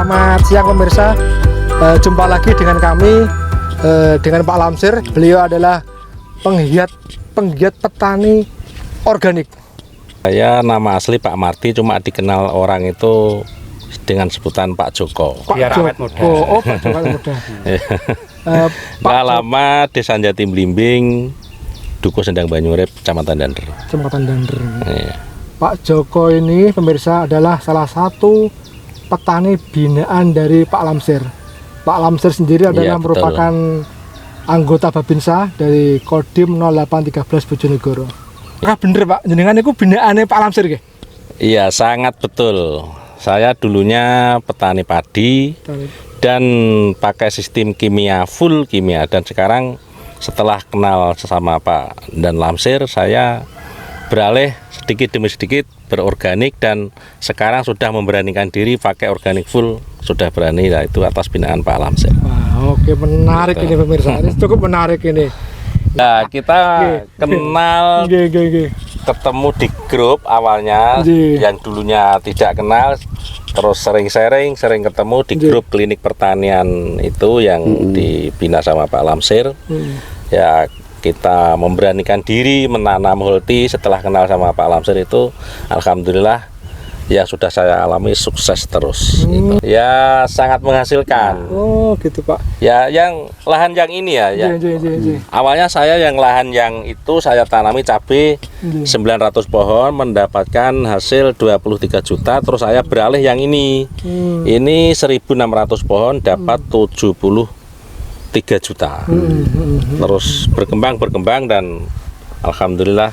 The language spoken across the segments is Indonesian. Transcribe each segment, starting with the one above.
Selamat siang pemirsa, jumpa lagi dengan kami, dengan Pak Lamsir. Beliau adalah penggiat petani organik. Saya nama asli Pak Marti, cuma dikenal orang itu dengan sebutan Pak Joko. Pak Joko. Oh, Pak Joko muda. Nggak lama Desa Jati Blimbing, Dukuh Sendang Banyurip, Kecamatan Dander. Kecamatan Dander. Iya. Pak Joko ini pemirsa adalah salah satu petani binaan dari Pak Lamsir. Pak Lamsir sendiri adalah merupakan anggota Babinsa dari Kodim 0813 Bojonegoro. Apakah bener Pak, jenengan itu binaannya Pak Lamsir ke? Iya, sangat betul. Saya dulunya petani padi dan pakai sistem kimia, full kimia. Dan sekarang setelah kenal sesama Pak dan Lamsir, saya beralih sedikit demi sedikit berorganik dan sekarang sudah memberanikan diri pakai organik full, sudah berani, lah itu atas binaan Pak Lamsir. Wah, oke, menarik ini pemirsa, ini cukup menarik ini. Nah, kita kenal, ketemu di grup awalnya, yang dulunya tidak kenal, terus sering ketemu di grup klinik pertanian itu yang dibina sama Pak Lamsir. Ya, kita memberanikan diri menanam holti setelah kenal sama Pak Lamsir itu, alhamdulillah ya sudah saya alami sukses terus. Gitu. Ya sangat menghasilkan. Oh gitu Pak. Ya yang lahan yang ini ya. Awalnya saya yang lahan yang itu saya tanami cabai 900 pohon, mendapatkan hasil 23 juta. Terus saya beralih yang ini. Ini 1.600 pohon dapat 73 juta. Terus berkembang dan alhamdulillah.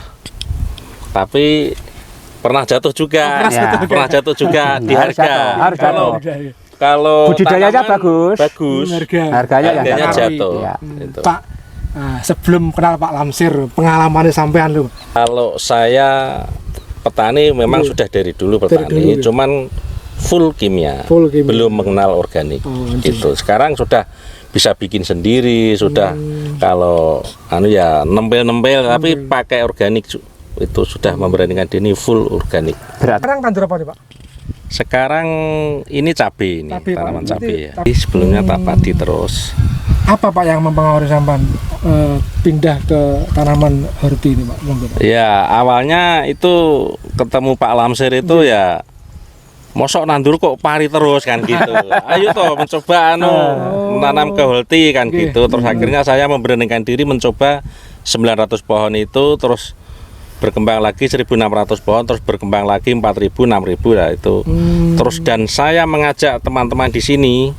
Tapi pernah jatuh juga, pernah jatuh juga di harga. Kalau budidayanya bagus, harganya jatuh. Ya. Gitu. Pak, sebelum kenal Pak Lamsir, pengalamannya sampean lu? Kalau saya petani memang sudah dari dulu petani, cuman full kimia, belum mengenal organik. Gitu. Sekarang sudah bisa bikin sendiri, sudah kalau ya nempel tapi pakai organik. Itu sudah memberanikan diri full organik. Sekarang tandur apa nih Pak? Sekarang ini cabai, tanaman cabai ya. Sebelumnya tak padi terus. Apa Pak yang mempengaruhi sampean pindah ke tanaman horti ini Pak? Ya awalnya itu ketemu Pak Lamsir itu ya, mosok nandur kok pari terus kan gitu. Ayo toh mencoba menanam ke horti kan gitu. Terus akhirnya saya memberanikan diri mencoba 900 pohon itu, terus berkembang lagi 1.600 pohon, terus berkembang lagi 4.000, 6.000 lah itu. Terus dan saya mengajak teman-teman di sini,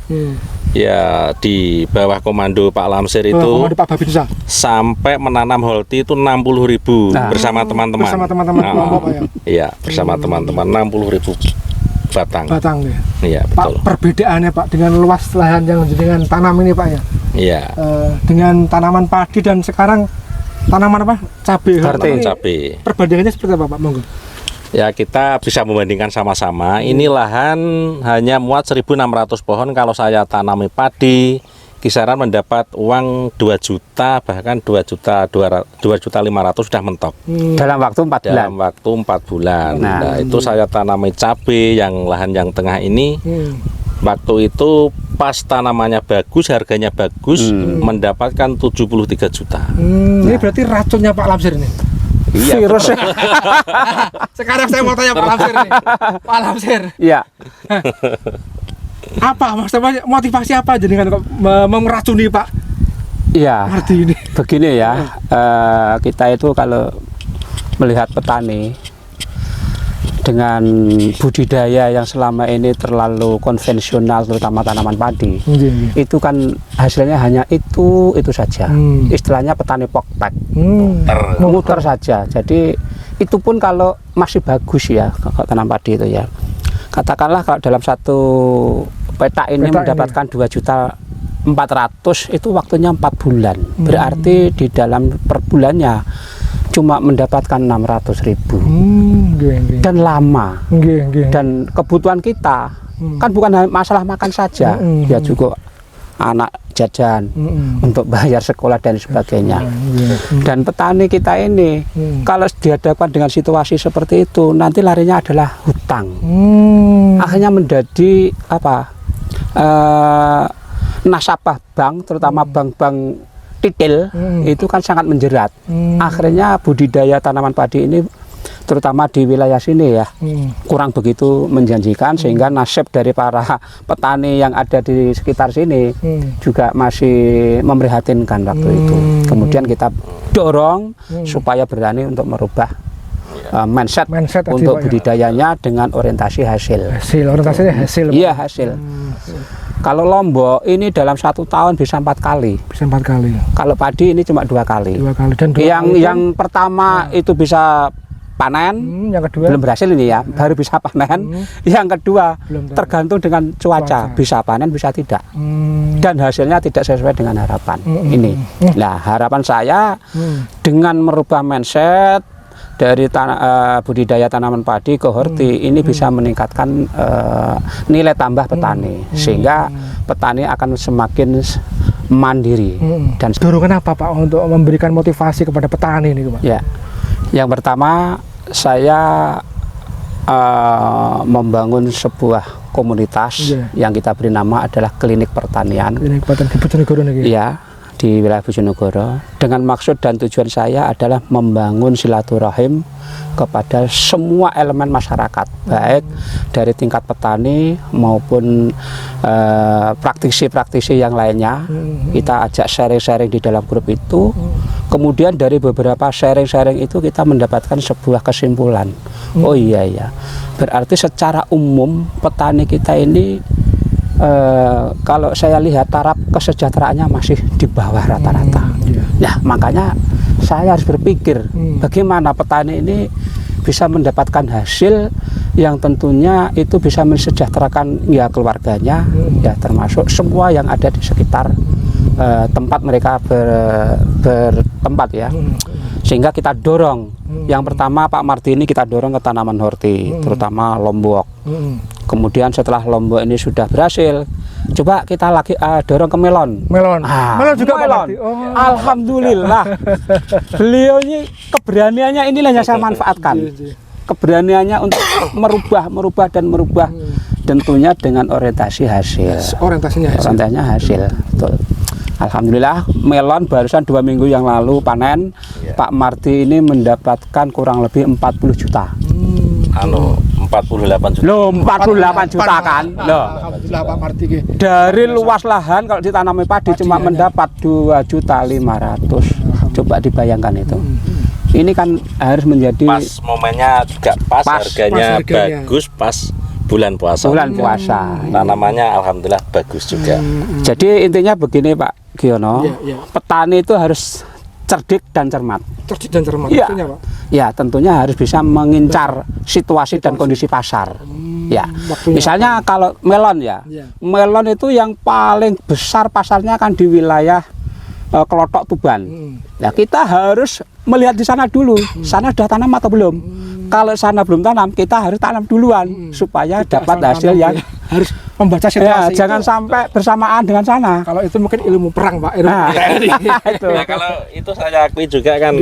ya di bawah komando Pak Lamsir itu, komando Pak Babinsa, sampai menanam holti itu 60.000 bersama teman-teman. Bersama teman-teman kelompok ya. Iya, bersama teman-teman 60.000 batang. Ya. Iya, betul. Pak, perbedaannya Pak dengan luas lahan yang dengan tanam ini Pak ya. Iya. Dengan tanaman padi dan sekarang tanaman apa? Cabai. Perbandingannya seperti apa Pak? Monggo. Ya kita bisa membandingkan sama-sama. Ini lahan hanya muat 1.600 pohon. Kalau saya tanami padi, kisaran mendapat uang 2 juta, bahkan 2.500.000 sudah mentok. Dalam waktu 4 bulan. Dalam waktu 4 bulan. Nah, itu saya tanami cabai yang lahan yang tengah ini. Waktu itu pas tanamannya bagus, harganya bagus, mendapatkan 73 juta. Ini berarti racunnya Pak Lamsir ini? Iya, virus. Sekarang saya mau tanya Pak Lamsir nih. Pak Lamsir. Iya. Apa maksudnya, motivasi apa jadi kan kok meracuni Pak? Iya. Ini. Begini ya, kita itu kalau melihat petani dengan budidaya yang selama ini terlalu konvensional, terutama tanaman padi, itu kan hasilnya hanya itu saja. Istilahnya petani poktek, muter saja. Jadi itu pun kalau masih bagus ya, kalau tanam padi itu ya. Katakanlah kalau dalam satu petak ini mendapatkan 2.400.000, itu waktunya 4 bulan. Berarti di dalam per bulannya cuma mendapatkan 600.000 dan lama. Dan kebutuhan kita kan bukan masalah makan saja, ya juga anak jajan, untuk bayar sekolah dan sebagainya. Dan petani kita ini kalau dihadapkan dengan situasi seperti itu, nanti larinya adalah hutang. Akhirnya menjadi apa? nasabah bank, terutama bank-bank retail itu kan sangat menjerat. Akhirnya budidaya tanaman padi ini terutama di wilayah sini ya kurang begitu menjanjikan, sehingga nasib dari para petani yang ada di sekitar sini juga masih memprihatinkan waktu itu. Kemudian kita dorong supaya berani untuk merubah mindset untuk budidayanya dengan orientasi hasil. Orientasinya hasil. Iya, hasil. Kalau Lombok ini dalam 1 tahun bisa 4 kali. Bisa 4 kali. Kalau padi ini cuma 2 kali. 2 kali. Dan yang pertama itu bisa panen, yang kedua belum berhasil ini ya, baru bisa panen. Yang kedua tergantung dengan cuaca, bisa panen bisa tidak. Dan hasilnya tidak sesuai dengan harapan. Ini. Nah, harapan saya dengan merubah mindset dari budidaya tanaman padi ke horti ini bisa meningkatkan nilai tambah petani, sehingga petani akan semakin mandiri. Dan dorongan apa Pak untuk memberikan motivasi kepada petani ini Pak? Ya, yang pertama saya membangun sebuah komunitas yang kita beri nama adalah Klinik Pertanian. Klinik Pertanian di Bojonegoro nih. Iya, di wilayah Bojonegoro, dengan maksud dan tujuan saya adalah membangun silaturahim kepada semua elemen masyarakat, baik dari tingkat petani maupun praktisi-praktisi yang lainnya. Kita ajak sharing-sharing di dalam grup itu. Kemudian dari beberapa sharing-sharing itu kita mendapatkan sebuah kesimpulan. Oh iya ya, berarti secara umum petani kita ini kalau saya lihat taraf kesejahteraannya masih di bawah rata-rata. Nah, makanya saya harus berpikir bagaimana petani ini bisa mendapatkan hasil yang tentunya itu bisa mensejahterakan ya keluarganya, ya termasuk semua yang ada di sekitar tempat mereka bertempat ya. Sehingga kita dorong, yang pertama Pak Mardi ini kita dorong ke tanaman horti, terutama Lombok. Kemudian setelah Lombok ini sudah berhasil, coba kita lagi dorong ke melon. Melon juga melon. Oh. Alhamdulillah. Beliau ini keberaniannya inilah yang saya manfaatkan. Keberaniannya untuk merubah tentunya dengan orientasi hasil. Orientasinya hasil. Betul. Alhamdulillah melon barusan 2 minggu yang lalu panen. Pak Mardi ini mendapatkan kurang lebih 40 juta. 48 juta. Loh, 48 juta kan? Loh. Alhamdulillah Pak Mardi. Dari luas lahan kalau ditanami padi cuma mendapat 2.500.000. Coba dibayangkan itu. Ini kan harus menjadi pas momennya juga pas harganya bagus, pas bulan puasa. Tanamannya alhamdulillah bagus juga. Jadi intinya begini Pak Giono, petani itu harus cerdik dan cermat. Ya. Tentunya, Pak? Ya, tentunya harus bisa mengincar situasi dan kondisi pasar. Ya, misalnya kalau melon melon itu yang paling besar pasarnya kan di wilayah Klotok Tuban. Nah, kita harus melihat di sana dulu, sana sudah tanam atau belum. Kalau sana belum tanam, kita harus tanam duluan supaya dapat hasil yang harus membaca situasi. Jangan sampai bersamaan dengan sana. Kalau itu mungkin ilmu perang Pak. Nah, kalau itu saya akui juga kan.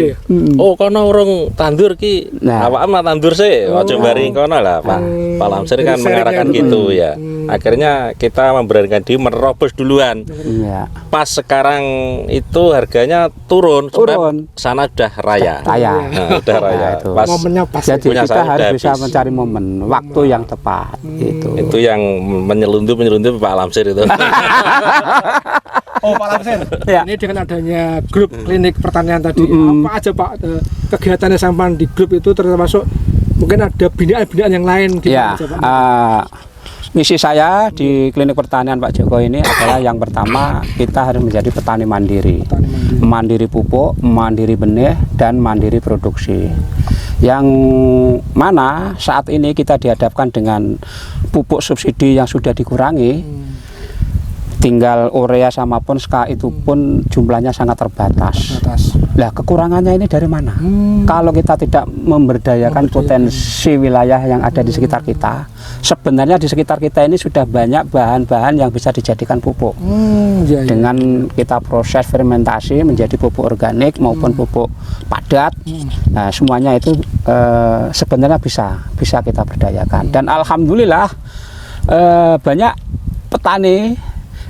Oh, kono urung tandur ki. Awak mah tandur sih. Aja bareng kono lah Pak. Pak Lamsir kan mengarahkan gitu ya. Akhirnya kita memberanikan diri menerobos duluan. Pas sekarang itu harganya turun. Sana udah raya. Udah raya. Pas momennya pas. Jadi kita harus bisa mencari momen, waktu yang tepat. Itu yang menyelundup Pak Lamsir itu. Oh Pak Lamsir, ini dengan adanya grup klinik pertanian tadi, apa aja Pak kegiatannya sampai di grup itu, termasuk mungkin ada binaan-binaan yang lain gitu aja, Pak? Misi saya di klinik pertanian Pak Joko ini adalah yang pertama, kita harus menjadi petani mandiri. Mandiri pupuk, mandiri benih, dan mandiri produksi. Yang mana saat ini kita dihadapkan dengan pupuk subsidi yang sudah dikurangi, tinggal urea sama ponska itu pun jumlahnya sangat terbatas. Nah, kekurangannya ini dari mana? Kalau kita tidak memberdayakan potensi wilayah yang ada di sekitar kita, sebenarnya di sekitar kita ini sudah banyak bahan-bahan yang bisa dijadikan pupuk. Dengan kita proses fermentasi menjadi pupuk organik maupun pupuk padat. Nah, semuanya itu sebenarnya bisa kita berdayakan. Dan alhamdulillah banyak petani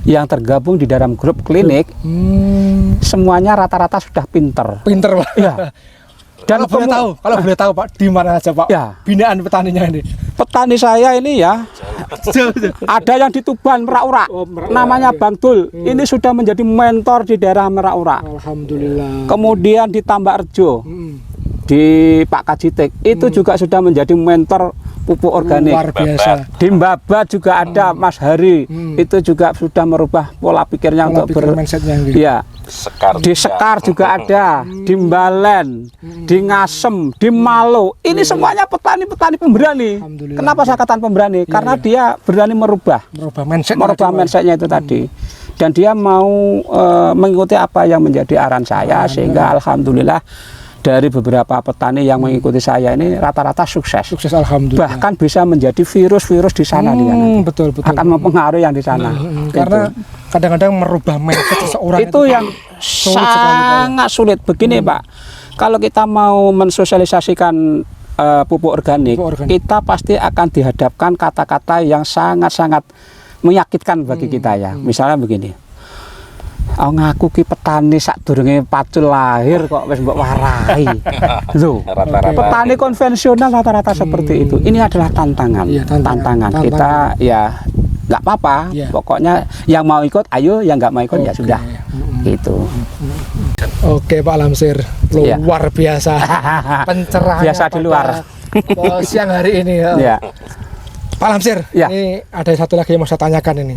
yang tergabung di dalam grup klinik semuanya rata-rata sudah pinter. Pinter Pak. Ya. Dan kalau boleh tahu Pak, di mana aja Pak? Ya. Binaan petaninya ini. Petani saya ini ya, ada yang di Tuban Merak-Urak, namanya Bang Dul. Ini sudah menjadi mentor di daerah Merak-Urak. Alhamdulillah. Kemudian di Tambak Rejo, di Pak Kajitik, itu juga sudah menjadi mentor pupuk organik. Luar biasa. Di Mbaba juga ada Mas Hari, itu juga sudah merubah pola pikirnya untuk mindsetnya gitu. ya. Di Sekar juga ada, di Mbalen, di Ngasem, di Malo. Ini semuanya petani-petani pemberani. Kenapa saya katakan pemberani? Karena dia berani merubah mindsetnya itu tadi. Dan dia mau mengikuti apa yang menjadi arahan saya, sehingga alhamdulillah dari beberapa petani yang mengikuti saya ini rata-rata sukses. Sukses alhamdulillah. Bahkan bisa menjadi virus-virus di sana dia nanti. Betul. Akan mempengaruhi yang di sana. Karena kadang-kadang merubah mindset seseorang itu yang sangat sulit. Begini Pak, kalau kita mau mensosialisasikan pupuk organik, kita pasti akan dihadapkan kata-kata yang sangat-sangat menyakitkan bagi kita ya. Misalnya begini, oh ngaku ki petani sadurunge pacul lahir kok wis mbok warai. Loh, petani konvensional rata-rata seperti itu. Ini adalah tantangan. Tantangan. Kita ya nggak apa-apa. Pokoknya yang mau ikut ayo, yang nggak mau ikut ya sudah. Gitu. Oke Pak Lamsir, luar biasa. Pencerahan biasa di luar. Siang hari ini ya. Pak Lamsir, ini ada satu lagi yang mau saya tanyakan ini.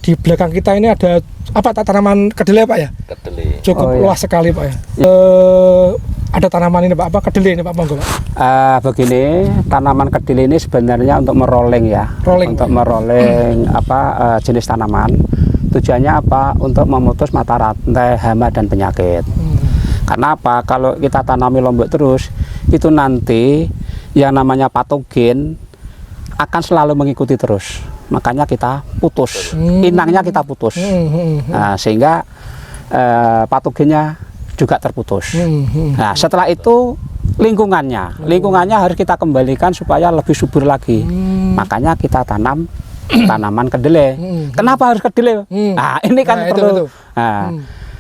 Di belakang kita ini ada apa tanaman kedelai Pak ya? Kedelai. Cukup luas sekali Pak ya. Ada tanaman ini Pak, apa kedelai ini Pak, monggo Pak? Begini, tanaman kedelai ini sebenarnya untuk merolling ya. Untuk merolling jenis tanaman. Tujuannya apa? Untuk memutus mata rantai hama dan penyakit. Karena apa? Kalau kita tanami lombok terus, itu nanti yang namanya patogen akan selalu mengikuti terus. Makanya kita putus, inangnya kita putus. Nah, sehingga patogennya juga terputus. Nah, setelah itu lingkungannya harus kita kembalikan supaya lebih subur lagi. Makanya kita tanam tanaman kedelai. Kenapa harus kedelai? Nah, ini kan perlu. Nah,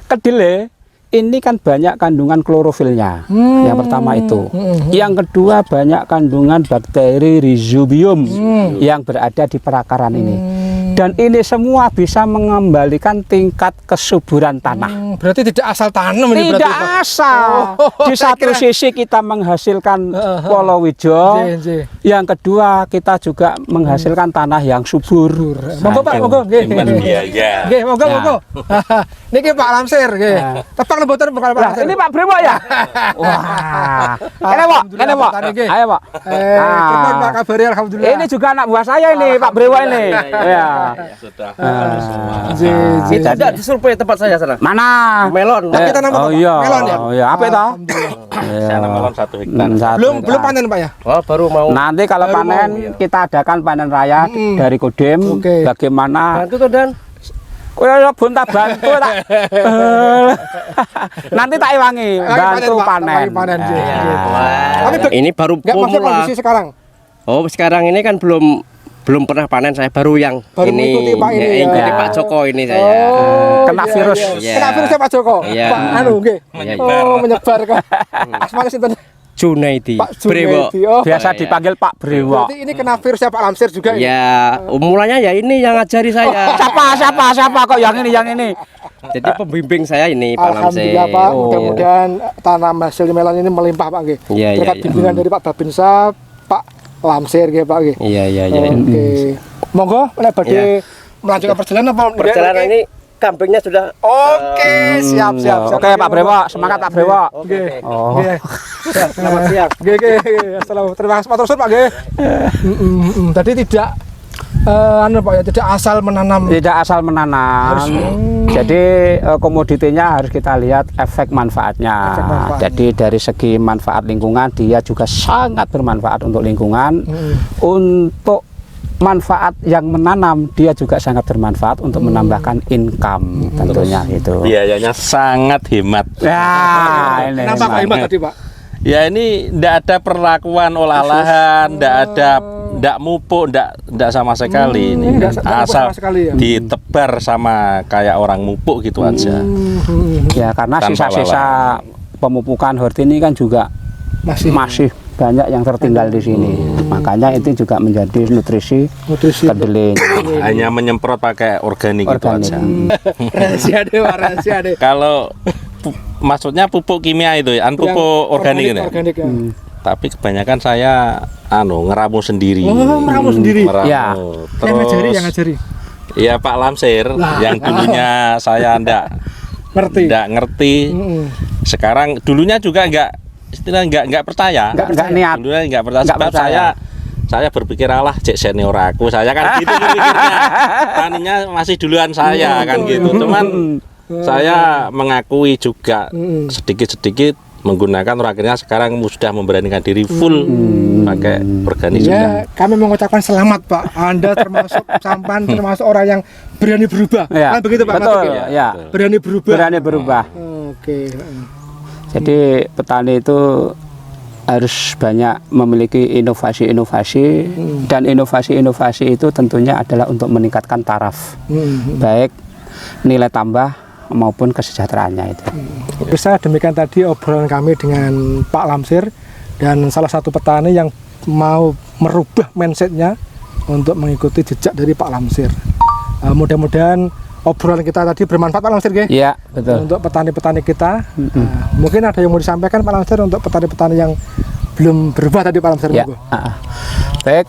kedelai ini kan banyak kandungan klorofilnya. Yang pertama itu. Yang kedua banyak kandungan bakteri rhizobium yang berada di perakaran ini. Dan ini semua bisa mengembalikan tingkat kesuburan tanah. Berarti tidak asal tanam ini berarti. Tidak asal. Di satu sisi kita menghasilkan palawija. Yang kedua kita juga menghasilkan tanah yang subur. Monggo Pak, monggo nggih. Nggih, monggo. Niki Pak Lamsir nggih. Tepang lemboten bukan Pak Lamsir. Ini Pak Brimo ya? Wah. Kene Pak. Ayo Pak. Tepang Pak kabari alhamdulillah. Ini juga anak buah saya ini, Pak Brimo ini. Ya. Sudah. Itu ada di survei tempat saya sana. Mana? Melon. Kita nama Pak. Melon ya? Oh iya, apa itu? Saya melon 1 hektar. Belum panen Pak ya? Oh, baru mau. Nanti kalau panen kita adakan panen raya dari Kodim. Bagaimana? Bantu tuh Dan. Kowe bonta bantu tak. Nanti tak iwangi, bantu panen. Ini baru pemula. Sekarang. Oh, sekarang ini kan belum pernah panen, saya baru yang ini ikuti Pak Joko ini saya. Kena virus. Kena virusnya Pak Joko. Pak anu nggih. Oh, menyebar kok. Asmane sinten? Junaidi. Pak Junaidi. Biasa dipanggil Pak Brewo. Berarti ini kena virusnya Pak Lamsir juga ya? Ya, mulanya ya ini yang ngajari saya. Siapa kok yang ini? Jadi pembimbing saya ini Pak Lamsir. Alhamdulillah Pak, mudah-mudahan tanam hasil melon ini melimpah Pak nggih. Berkat bimbingan dari Pak Babinsa, Pak Lamsir nggih Pak nggih. Iya. Oke. Monggo nek badhe melanjutkan perjalanan apa? Perjalanan ini kambingnya sudah. Oke, siap. Oke Pak Brewo, semangat Pak Brewo. Oke. Selamat siang. Nggih. Assalamualaikum. Terima kasih matur suwun Pak nggih. Tadi tidak Pak ya, tidak asal menanam. Jadi komoditinya harus kita lihat efek manfaatnya. Jadi dari segi manfaat lingkungan dia juga sangat bermanfaat untuk lingkungan. Untuk manfaat yang menanam dia juga sangat bermanfaat untuk menambahkan income tentunya itu. Biayanya sangat hemat. Ya, ini kenapa hemat tadi Pak? Ya ini ndak ada perlakuan olah lahan, ndak mupuk, ndak sama sekali ini. ndak Asal sama sekali ya? ditebar sama kayak orang mupuk gitu aja. Ya karena Tanpa sisa-sisa pemupukan horti ini kan juga masih banyak yang tertinggal di sini. Makanya itu juga menjadi nutrisi kedelai. Hanya menyemprot pakai organik itu aja. Rahasia deh. Kalau maksudnya pupuk kimia itu ya, pupuk organik ini. Organik ya. Tapi kebanyakan saya ngeramu sendiri. Oh, ngeramu sendiri. Ya. Terus Yang ngajari. Iya Pak Lamsir yang dulunya saya ndak ngerti. Sekarang dulunya juga nggak percaya. Nggak niat. Dulunya nggak percaya. Sebab saya berpikir alah cek senior aku. Saya kan gitu berpikirnya. Taninya masih duluan saya kan gitu. Cuman saya mengakui juga sedikit-sedikit menggunakan akhirnya sekarang sudah memberanikan diri full pakai organik sudah. Ya, kami mengucapkan selamat Pak. Anda termasuk sampan termasuk orang yang berani berubah. Ya. Kan begitu Pak? Betul, Maksudnya? ya. Berani berubah. Berani berubah. Oke. Jadi petani itu harus banyak memiliki inovasi-inovasi dan inovasi-inovasi itu tentunya adalah untuk meningkatkan taraf baik nilai tambah maupun kesejahteraannya itu. Bisa demikian tadi obrolan kami dengan Pak Lamsir dan salah satu petani yang mau merubah mindsetnya untuk mengikuti jejak dari Pak Lamsir. Mudah-mudahan obrolan kita tadi bermanfaat Pak Lamsir, Iya, betul. untuk petani-petani kita. Mungkin ada yang mau disampaikan Pak Lamsir untuk petani-petani yang belum berubah tadi Pak Lamsir. Ya. Baik,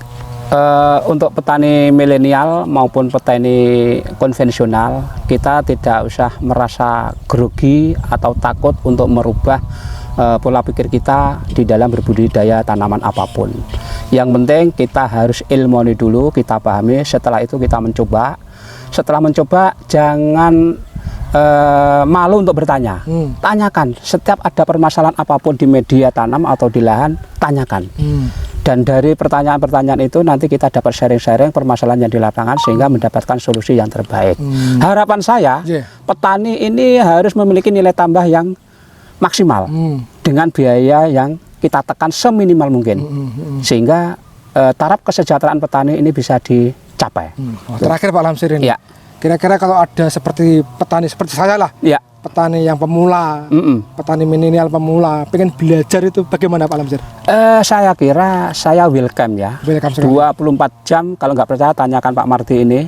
untuk petani milenial maupun petani konvensional, kita tidak usah merasa grogi atau takut untuk merubah pola pikir kita di dalam berbudidaya tanaman apapun. Yang penting kita harus ilmoni dulu, kita pahami, setelah itu kita mencoba. Setelah mencoba jangan malu untuk bertanya. Tanyakan setiap ada permasalahan apapun di media tanam atau di lahan, tanyakan. Dan dari pertanyaan-pertanyaan itu nanti kita dapat sharing-sharing permasalahan yang di lapangan sehingga mendapatkan solusi yang terbaik. Harapan saya petani ini harus memiliki nilai tambah yang maksimal dengan biaya yang kita tekan seminimal mungkin sehingga taraf kesejahteraan petani ini bisa dicapai. Terakhir Pak Lamsir ini. Ya. Kira-kira kalau ada seperti petani seperti saya lah, Ya. petani yang pemula, petani milenial pemula, pengen belajar itu bagaimana Pak Lamsir? Saya kira saya welcome ya. Welcome sekali. 24 jam kalau nggak percaya tanyakan Pak Mardi ini.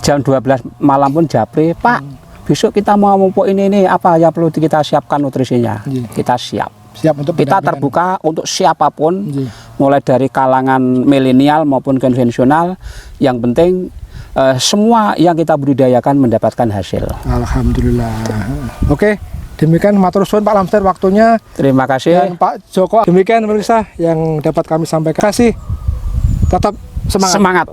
Jam 12 malam pun japri, Pak. Besok kita mau pupuk ini apa ya perlu kita siapkan nutrisinya. Kita siap. Untuk kita pendampingan. terbuka untuk siapapun, mulai dari kalangan milenial maupun konvensional. Yang penting semua yang kita budidayakan mendapatkan hasil. Alhamdulillah. Oke, demikian matur suwun Pak Lamsir waktunya. Terima kasih. Dan Pak Joko. Demikian pemirsa yang dapat kami sampaikan. Terima kasih. Tetap semangat.